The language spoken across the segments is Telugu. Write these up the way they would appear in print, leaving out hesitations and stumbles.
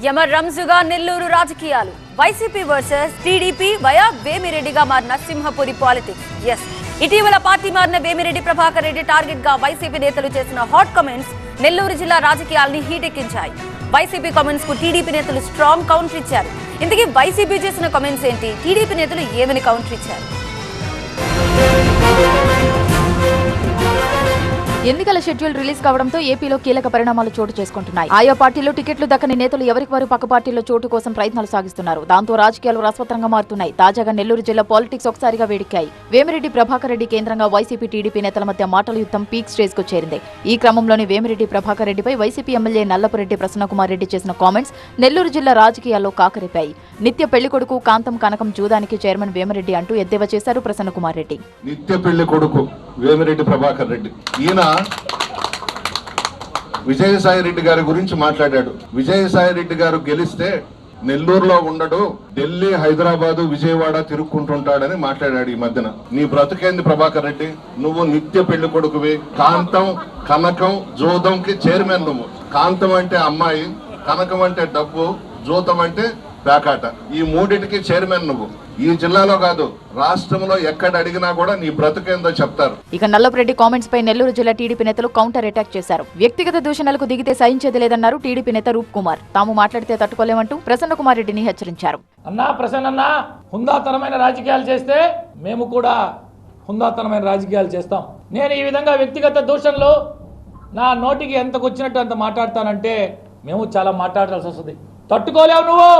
యమ రంజుగా నెల్లూరు రాజకీయాలు వైసీపీ వర్సెస్ టీడీపీ వయా వేమిరెడ్డిగా మారిన సింహపురి పాలిటిక్స్. ఇటీవల పార్టీ మారిన వేమిరెడ్డి ప్రభాకర్ రెడ్డి టార్గెట్ గా వైసీపీ నేతలు చేసిన హాట్ కామెంట్స్ నెల్లూరు జిల్లా రాజకీయాల్ని హీటెక్కించాయి. వైసీపీ కామెంట్స్ కు టీడీపీ నేతలు స్ట్రాంగ్ కౌంటర్ ఇచ్చారు. ఇంతకీ వైసీపీ చేసిన కామెంట్స్ ఏంటి, టీడీపీ నేతలు ఏమని కౌంటర్ ఇచ్చారు? ఎన్నికల షెడ్యూల్ రిలీజ్ కావడంతో ఏపీలో కీలక పరిణామాలు చోటు చేసుకుంటున్నాయి. ఆయా పార్టీల్లో టికెట్లు దక్కని నేతలు ఎవరికి వారు పక్క పార్టీల్లో చోటు కోసం ప్రయత్నాలు సాగిస్తున్నారు. దాంతో రాజకీయాలు రసవత్రంగా మారుతున్నాయి. తాజాగా నెల్లూరు జిల్లా పాలిటిక్స్ ఒకసారిగా వేడెక్కాయి. వేమిరెడ్డి ప్రభాకర్ రెడ్డి కేంద్రంగా వైసీపీ టీడీపీ నేతల మధ్య మాటల యుద్ధం పీక్ స్టేజ్ కు చేరింది. ఈ క్రమంలోని వేమిరెడ్డి ప్రభాకర్ రెడ్డిపై వైసీపీ ఎమ్మెల్యే నల్లపురెడ్డి ప్రసన్నకుమార్ రెడ్డి చేసిన కామెంట్స్ నెల్లూరు జిల్లా రాజకీయాల్లో కాకరేపాయి. నిత్య పెళ్లి కొడుకు కాంతం కనకం జూదానికి చైర్మన్ వేమిరెడ్డి అంటూ ఎద్దేవా చేశారు ప్రసన్నకుమార్ రెడ్డి. నిత్య పెళ్లి కొడుకు వేమిరెడ్డి ప్రభాకర్ రెడ్డి ఈయన విజయసాయి రెడ్డి గారి గురించి మాట్లాడాడు. విజయసాయి రెడ్డి గారు గెలిస్తే నెల్లూరులో ఉండడు, ఢిల్లీ, హైదరాబాదు, విజయవాడ తిరుక్కుంటుంటాడని మాట్లాడాడు ఈ మధ్యన. నీ బ్రతుకేంది ప్రభాకర్ రెడ్డి? నువ్వు నిత్య పెళ్లి కొడుకువి. కాంతం కనకం జూదంకి చైర్మన్ నువ్వు. కాంతం అంటే అమ్మాయి, కనకం అంటే డబ్బు, జూతం అంటే పేకాట. ఈ మూడింటికి చైర్మన్ నువ్వు. ఈ జిల్లాలో కాదు, రాష్ట్రంలో ఎక్కడ అడిగినా కూడా నీ బ్రతుకేందో చెప్తారు. ఇక నల్లపురెడ్డి కామెంట్స్ పై నెల్లూరు జిల్లా టీడీపీ నేతలు కౌంటర్ అటాక్ చేశారు. వ్యక్తిగత దూషణలకు దిగితే సహించేది లేదన్నారు టీడీపీ నేత రూప్ కుమార్. తాము మాట్లాడితే తట్టుకోలేమంటూ ప్రసన్నకుమార్ రెడ్డిని హెచ్చరించారు. అన్నా ప్రసన్న, హుందాతనమైన రాజకీయాలు చేస్తే మేము కూడా హుందాతనమైన రాజకీయాలు చేస్తాం. నేను ఈ విధంగా వ్యక్తిగత దూషణలు నా నోటికి ఎంతకు వచ్చినట్టు అంత మాట్లాడతానంటే మేము చాలా మాట్లాడాల్సి వస్తుంది. తట్టుకోలేవు, నువ్వు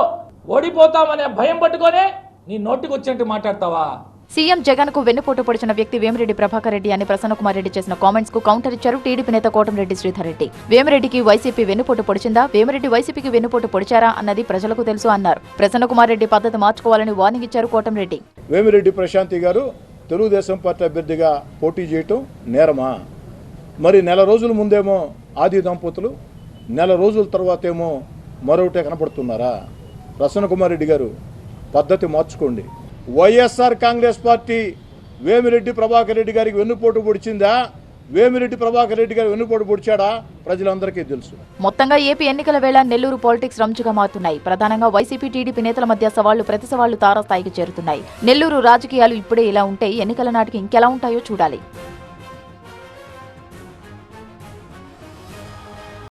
ఓడిపోతామనే భయం పట్టుకొని నీ నోటికి వచ్చినట్టు మాట్లాడతావా? సీఎం జగన్ కు వెన్నుపోటు పొడిచిన వ్యక్తి వేమిరెడ్డి ప్రభాకర్ రెడ్డి అని ప్రసన్నకుమార్ రెడ్డి చేసిన కామెంట్స్ కు కౌంటర్ ఇచ్చారు టీడీపీ నేత కోటంరెడ్డి శ్రీధర్ రెడ్డి. వేమిరెడ్డికి వైసీపీ వెన్నుపోటు పొడిచిందా, వేమిరెడ్డి వైసీపీకి వెన్నుపోటు పొడిచారా అన్నది ప్రజలకు తెలుసు అన్నారు. ప్రసన్నకుమార్ రెడ్డి పద్ధతి మార్చుకోవాలని వార్నింగ్ ఇచ్చారు కోటంరెడ్డి. వేమిరెడ్డి ప్రశాంతి గారు తెలుగుదేశం పార్టీ అభ్యర్థిగా పోటీ చేయటం నేరమా? మరి నెల రోజుల ముందేమో ఆది దంపతులు, నెల రోజుల తర్వాత ఏమో మరొకటే కనపడుతున్నారా? ప్రసన్నకుమార్ రెడ్డి గారు పద్ధతి మార్చుకోండి. వైఎస్ఆర్ కాంగ్రెస్ పార్టీ వేమిరెడ్డి ప్రభాకర్ రెడ్డి గారికి వెన్నుపోటు పొడిచిందా, వేమిరెడ్డి ప్రభాకర్ రెడ్డి గారు వెన్నుపోటు పొడిచాడా ప్రజలందరికీ తెలుసు. మొత్తంగా ఏపీ ఎన్నికల వేళ నెల్లూరు పాలిటిక్స్ రంజుగా మారుతున్నాయి. ప్రధానంగా వైసీపీ టీడీపీ నేతల మధ్య సవాళ్లు ప్రతి సవాళ్లు తారాస్థాయికి చేరుతున్నాయి. నెల్లూరు రాజకీయాలు ఇప్పుడే ఇలా ఉంటే ఎన్నికల నాటికి ఇంకెలా ఉంటాయో చూడాలి.